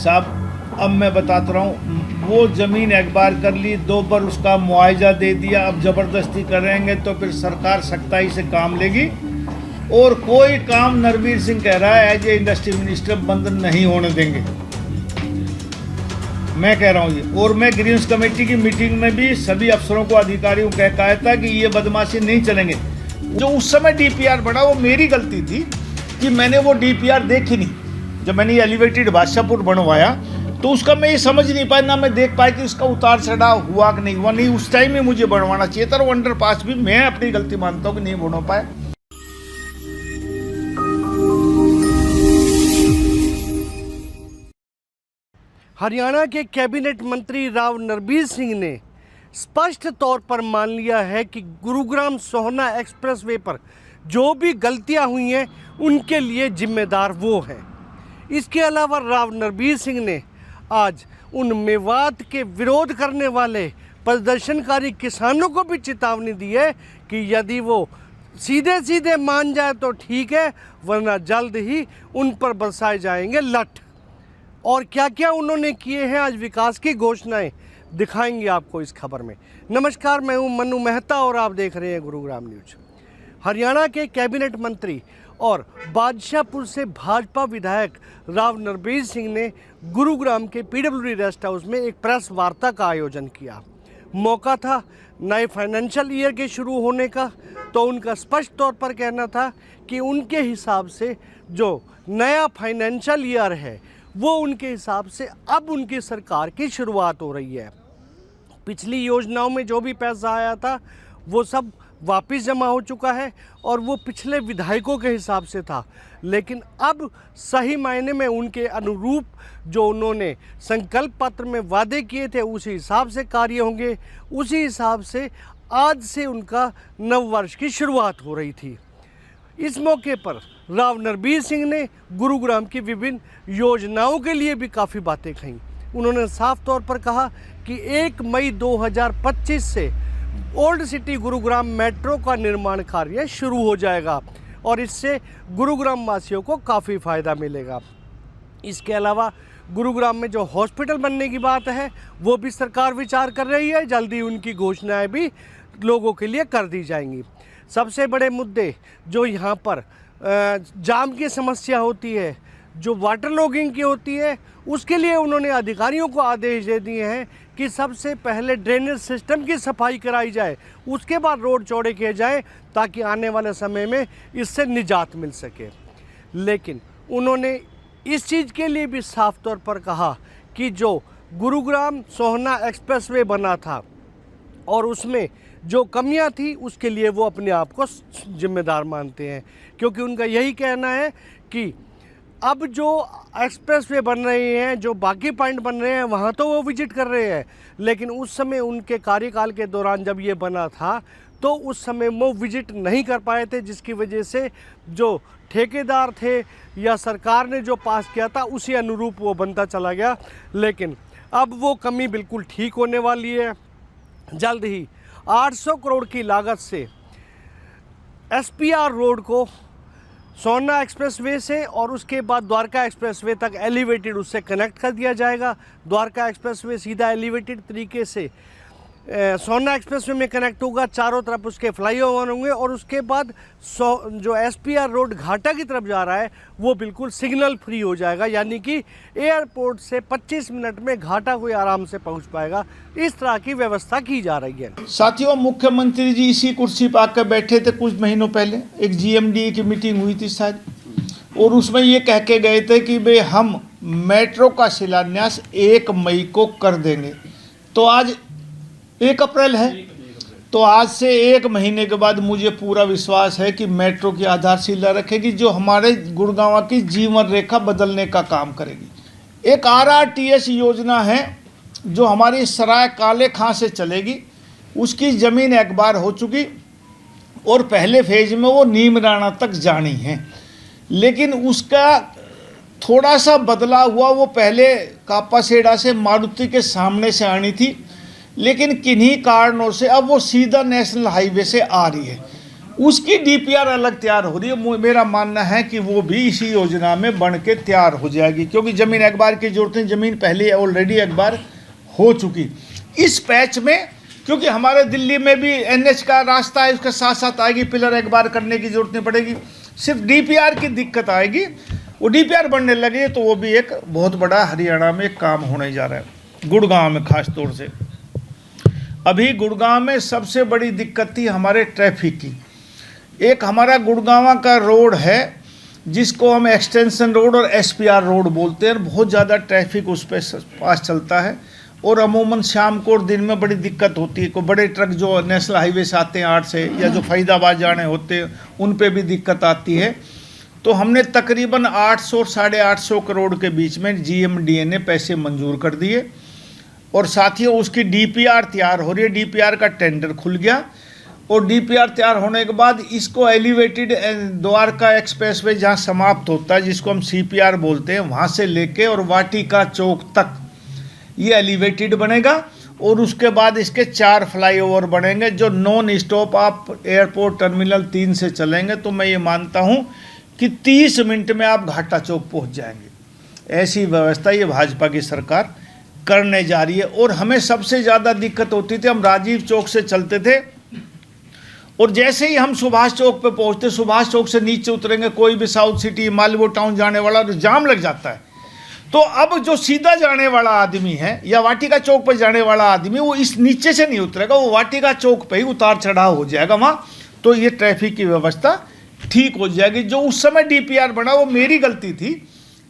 साहब अब मैं बताता रहा हूँ, वो ज़मीन एक बार कर ली, 2 बार उसका मुआवजा दे दिया, अब ज़बरदस्ती करेंगे तो फिर सरकार सख्ताई से काम लेगी। और कोई काम नरवीर सिंह कह रहा है एज ए इंडस्ट्री मिनिस्टर बंद नहीं होने देंगे, मैं कह रहा हूँ ये। और मैं ग्रीन्स कमेटी की मीटिंग में भी सभी अफसरों को, अधिकारियों को कहा था कि ये बदमाशी नहीं चलेंगे। जो उस समय डीपीआर बना वो मेरी गलती थी कि मैंने वो डीपीआर देखी नहीं। जब मैंने एलिवेटेड बादशाहपुर बनवाया तो उसका मैं ये समझ नहीं पाया, ना मैं देख पाया कि उसका उतार चढ़ाव हुआ कि नहीं हुआ। नहीं, उस टाइम में मुझे बनवाना चाहिए था। और अंडरपास भी मैं अपनी गलती मानता हूँ कि नहीं बन पाया। हरियाणा के कैबिनेट मंत्री राव नरबीर सिंह ने स्पष्ट तौर पर मान लिया है कि गुरुग्राम सोहना एक्सप्रेसवे पर जो भी गलतियां हुई हैं उनके लिए जिम्मेदार वो हैं। इसके अलावा राव नरबीर सिंह ने आज उन मेवात के विरोध करने वाले प्रदर्शनकारी किसानों को भी चेतावनी दी है कि यदि वो सीधे सीधे मान जाए तो ठीक है, वरना जल्द ही उन पर बरसाए जाएंगे लठ। और क्या क्या उन्होंने किए हैं, आज विकास की घोषणाएं दिखाएंगे आपको इस खबर में। नमस्कार, मैं हूं मनु मेहता और आप देख रहे हैं गुरुग्राम न्यूज। हरियाणा के कैबिनेट मंत्री और बादशाहपुर से भाजपा विधायक राव नरबीर सिंह ने गुरुग्राम के पीडब्ल्यूडी रेस्ट हाउस में एक प्रेस वार्ता का आयोजन किया। मौका था नए फाइनेंशियल ईयर के शुरू होने का, तो उनका स्पष्ट तौर पर कहना था कि उनके हिसाब से जो नया फाइनेंशियल ईयर है वो उनके हिसाब से अब उनकी सरकार की शुरुआत हो रही है। पिछली योजनाओं में जो भी पैसा आया था वो सब वापस जमा हो चुका है और वो पिछले विधायकों के हिसाब से था, लेकिन अब सही मायने में उनके अनुरूप जो उन्होंने संकल्प पत्र में वादे किए थे उसी हिसाब से कार्य होंगे। उसी हिसाब से आज से उनका नव वर्ष की शुरुआत हो रही थी। इस मौके पर राव नरबीर सिंह ने गुरुग्राम की विभिन्न योजनाओं के लिए भी काफ़ी बातें कहीं। उन्होंने साफ तौर पर कहा कि 1 मई 2025 से ओल्ड सिटी गुरुग्राम मेट्रो का निर्माण कार्य शुरू हो जाएगा और इससे गुरुग्राम वासियों को काफ़ी फ़ायदा मिलेगा। इसके अलावा गुरुग्राम में जो हॉस्पिटल बनने की बात है वो भी सरकार विचार कर रही है, जल्दी उनकी घोषणाएं भी लोगों के लिए कर दी जाएंगी। सबसे बड़े मुद्दे जो यहाँ पर जाम की समस्या होती है, जो वाटर लॉगिंग की होती है, उसके लिए उन्होंने अधिकारियों को आदेश दे दिए हैं कि सबसे पहले ड्रेनेज सिस्टम की सफाई कराई जाए, उसके बाद रोड चौड़े किए जाएं ताकि आने वाले समय में इससे निजात मिल सके। लेकिन उन्होंने इस चीज़ के लिए भी साफ तौर पर कहा कि जो गुरुग्राम सोहना एक्सप्रेसवे बना था और उसमें जो कमियां थी उसके लिए वो अपने आप को जिम्मेदार मानते हैं, क्योंकि उनका यही कहना है कि अब जो एक्सप्रेसवे बन रहे हैं, जो बाकी पॉइंट बन रहे हैं, वहाँ तो वो विजिट कर रहे हैं, लेकिन उस समय उनके कार्यकाल के दौरान जब ये बना था तो उस समय वो विजिट नहीं कर पाए थे, जिसकी वजह से जो ठेकेदार थे या सरकार ने जो पास किया था उसी अनुरूप वो बनता चला गया। लेकिन अब वो कमी बिल्कुल ठीक होने वाली है। जल्द ही 800 करोड़ की लागत से एसपीआर रोड को सोहना एक्सप्रेसवे से और उसके बाद द्वारका एक्सप्रेसवे तक एलिवेटेड उससे कनेक्ट कर दिया जाएगा। द्वारका एक्सप्रेसवे सीधा एलिवेटेड तरीके से सोहना एक्सप्रेसवे में कनेक्ट होगा, चारों तरफ उसके फ्लाईओवर होंगे और उसके बाद जो एसपीआर रोड घाटा की तरफ जा रहा है वो बिल्कुल सिग्नल फ्री हो जाएगा, यानी कि एयरपोर्ट से 25 मिनट में घाटा कोई आराम से पहुंच पाएगा। इस तरह की व्यवस्था की जा रही है। साथियों, मुख्यमंत्री जी इसी कुर्सी पर आकर बैठे थे कुछ महीनों पहले, एक जीएमडी की मीटिंग हुई थी शायद, और उसमें ये कह के गए थे कि भाई हम मेट्रो का शिलान्यास 1 मई को कर देंगे। तो आज 1 अप्रैल है, तो आज से 1 महीने के बाद मुझे पूरा विश्वास है कि मेट्रो की आधारशिला रखेगी, जो हमारे गुड़गांव की जीवन रेखा बदलने का काम करेगी। एक आरआरटीएस योजना है जो हमारी सराय काले खां से चलेगी, उसकी ज़मीन एक बार हो चुकी और पहले फेज में वो नीमराणा तक जानी है, लेकिन उसका थोड़ा सा बदला हुआ। वो पहले कापासेड़ा से मारुति के सामने से आनी थी, लेकिन किन्हीं कारणों से अब वो सीधा नेशनल हाईवे से आ रही है। उसकी डीपीआर अलग तैयार हो रही है। मेरा मानना है कि वो भी इसी योजना में बन के तैयार हो जाएगी, क्योंकि ज़मीन अखबार की जरूरत नहीं, ज़मीन पहले ऑलरेडी अखबार हो चुकी। इस पैच में क्योंकि हमारे दिल्ली में भी एनएच का रास्ता है, उसके साथ साथ आएगी, पिलर अखबार करने की जरूरत नहीं पड़ेगी, सिर्फ डीपीआर की दिक्कत आएगी। वो डीपीआर बनने लगे तो वो भी एक बहुत बड़ा हरियाणा में काम होने जा रहा है, गुड़गांव में खास तौर से। अभी गुड़गांव में सबसे बड़ी दिक्कत थी हमारे ट्रैफिक की। एक हमारा गुड़गांव का रोड है जिसको हम एक्सटेंशन रोड और एसपीआर रोड बोलते हैं, बहुत ज़्यादा ट्रैफिक उस पर पास चलता है और अमूमन शाम को और दिन में बड़ी दिक्कत होती है। कोई बड़े ट्रक जो नेशनल हाईवे से आते हैं 8 से या जो फरीदाबाद जाने होते हैं उन पे भी दिक्कत आती है। तो हमने तकरीबन 800 और 850 करोड़ के बीच में जीएमडीए ने पैसे मंजूर कर दिए और साथ ही उसकी डीपीआर तैयार हो रही है। डीपीआर का टेंडर खुल गया और डीपीआर तैयार होने के बाद इसको एलिवेटेड द्वारका एक्सप्रेसवे जहाँ समाप्त होता है, जिसको हम सीपीआर बोलते हैं, वहाँ से लेके और वाटिका चौक तक ये एलिवेटेड बनेगा और उसके बाद इसके 4 फ्लाईओवर बनेंगे जो नॉन स्टॉप आप एयरपोर्ट टर्मिनल 3 से चलेंगे। तो मैं ये मानता हूँ कि 30 मिनट में आप घाटा चौक पहुँच जाएंगे। ऐसी व्यवस्था ये भाजपा की सरकार करने जा रही है। और हमें सबसे ज़्यादा दिक्कत होती थी, हम राजीव चौक से चलते थे और जैसे ही हम सुभाष चौक पे पहुंचते, सुभाष चौक से नीचे उतरेंगे, कोई भी साउथ सिटी मालवो टाउन जाने वाला तो जाम लग जाता है। तो अब जो सीधा जाने वाला आदमी है या वाटिका चौक पर जाने वाला आदमी, वो इस नीचे से नहीं उतरेगा, वो वाटिका चौक पे ही उतार चढ़ाव हो जाएगा वहाँ। तो ये ट्रैफिक की व्यवस्था ठीक हो जाएगी। जो उस समय डीपीआर बना वो मेरी गलती थी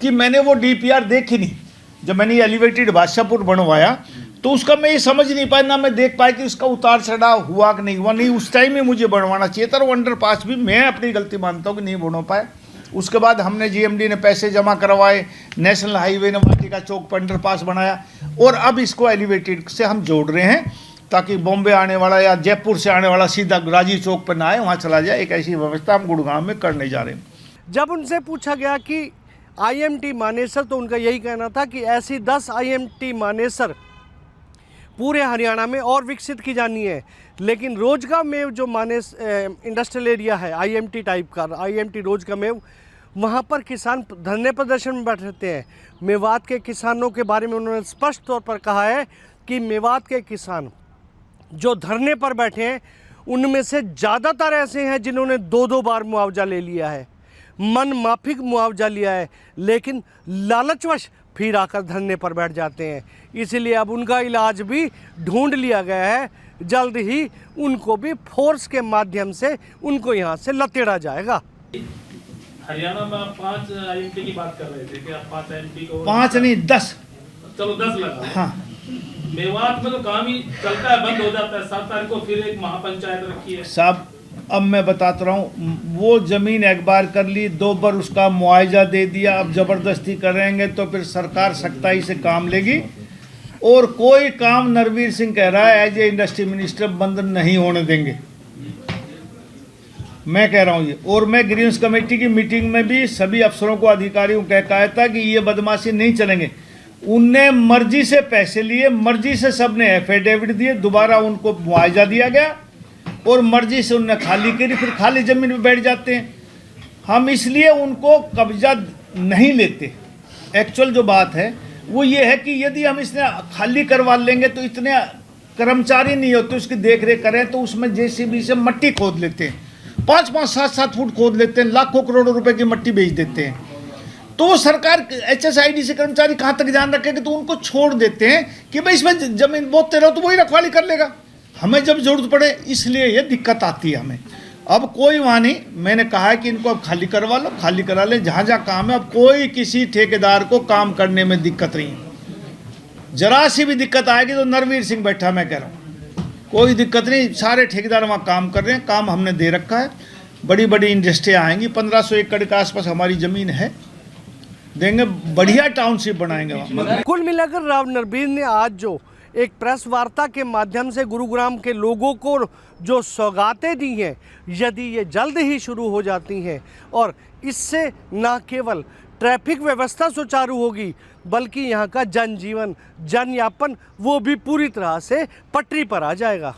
कि मैंने वो डीपीआर देखी नहीं। जब मैंने एलिवेटेड बादशाहपुर बनवाया तो उसका मैं ये समझ नहीं पाया, ना मैं देख पाया कि उसका उतार चढ़ाव हुआ कि नहीं हुआ। नहीं, उस टाइम ही मुझे बनवाना चाहिए था। वो अंडरपास भी मैं अपनी गलती मानता हूँ कि नहीं बन पाया। उसके बाद हमने जीएमडी ने पैसे जमा करवाए, नेशनल हाईवे ने वाटिका चौक पर अंडरपास बनाया और अब इसको एलिवेटेड से हम जोड़ रहे हैं ताकि बॉम्बे आने वाला या जयपुर से आने वाला सीधा राजीव चौक पर ना आए, वहाँ चला जाए। एक ऐसी व्यवस्था हम गुड़गांव में करने जा रहे हैं। जब उनसे पूछा गया कि आईएमटी मानेसर, तो उनका यही कहना था कि ऐसी 10 आईएमटी मानेसर पूरे हरियाणा में और विकसित की जानी है। लेकिन रोजगांव में जो मानेस इंडस्ट्रियल एरिया है आईएमटी टाइप का, आईएमटी रोजगांव में, वहाँ पर किसान धरने प्रदर्शन में बैठते हैं। मेवात के किसानों के बारे में उन्होंने स्पष्ट तौर पर कहा है कि मेवात के किसान जो धरने पर बैठे हैं उनमें से ज़्यादातर ऐसे हैं जिन्होंने 2-2 बार मुआवजा ले लिया है, मन माफिक मुआवजा लिया है, लेकिन लालचवश फिर आकर धरने पर बैठ जाते हैं। इसलिए अब उनका इलाज भी ढूंढ लिया गया है। जल्द ही उनको भी फोर्स के माध्यम से उनको यहाँ से लतेड़ा जाएगा। हरियाणा में आप 5 आईएमटी की बात कर रहे थे कि आप 5 आईएमटी को 5 नहीं 10, चलो 10 लगा। हाँ, मेवात में तो काम ही चलता है, बंद हो जाता है। 7 तारीख को फिर एक महापंचायत रखी है साहब। अब मैं बताता रहा हूँ, वो ज़मीन अखबार कर ली, 2 बार उसका मुआवजा दे दिया, अब ज़बरदस्ती करेंगे तो फिर सरकार सख्ताई से काम लेगी। और कोई काम नरवीर सिंह कह रहा है एज ए इंडस्ट्री मिनिस्टर बंद नहीं होने देंगे, मैं कह रहा हूँ ये। और मैं ग्रीन्स कमेटी की मीटिंग में भी सभी अफसरों को, अधिकारियों को कहा था कि ये बदमाशी नहीं चलेंगे। उनने मर्जी से पैसे लिए, मर्जी से सबने एफिडेविट दिए, दोबारा उनको मुआवजा दिया गया और मर्जी से उनने खाली करी, फिर खाली ज़मीन में बैठ जाते हैं। हम इसलिए उनको कब्जा नहीं लेते। एक्चुअल जो बात है वो ये है कि यदि हम इसने खाली करवा लेंगे तो इतने कर्मचारी नहीं होते उसकी देख रेख करें, तो उसमें जेसीबी से मट्टी खोद लेते हैं, 5-5, 7-7 फुट खोद लेते हैं, लाखों करोड़ों रुपए की मट्टी बेच देते हैं। तो सरकार HSID से कर्मचारी कहाँ तक ध्यान रखेगा? तो उनको छोड़ देते हैं कि भाई इसमें जमीन बोते रहो तो वही रखवाली कर लेगा, हमें जब जरूरत पड़े। इसलिए ये दिक्कत आती है हमें। अब कोई वहाँ नहीं, मैंने कहा है कि इनको अब खाली करवा लो, खाली करा ले जहाँ जहाँ काम है। अब कोई किसी ठेकेदार को काम करने में दिक्कत नहीं है। जरा सी भी दिक्कत आएगी तो नरवीर सिंह बैठा, मैं कह रहा हूँ, कोई दिक्कत नहीं। सारे ठेकेदार वहाँ काम कर रहे हैं, काम हमने दे रखा है। बड़ी बड़ी इंडस्ट्रियाँ आएंगी, 1500 एकड़ के आसपास हमारी ज़मीन है, देंगे, बढ़िया टाउनशिप बनाएंगे वहाँ। कुल मिलाकर राव नरबीर ने आज जो एक प्रेस वार्ता के माध्यम से गुरुग्राम के लोगों को जो सौगातें दी हैं, यदि ये जल्द ही शुरू हो जाती हैं और इससे न केवल ट्रैफिक व्यवस्था सुचारू होगी बल्कि यहाँ का जनजीवन, जनयापन वो भी पूरी तरह से पटरी पर आ जाएगा।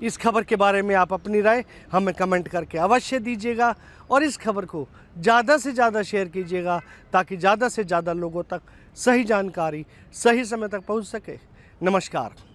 इस खबर के बारे में आप अपनी राय हमें कमेंट करके अवश्य दीजिएगा और इस खबर को ज़्यादा से ज़्यादा शेयर कीजिएगा ताकि ज़्यादा से ज़्यादा लोगों तक सही जानकारी सही समय तक पहुंच सके। नमस्कार।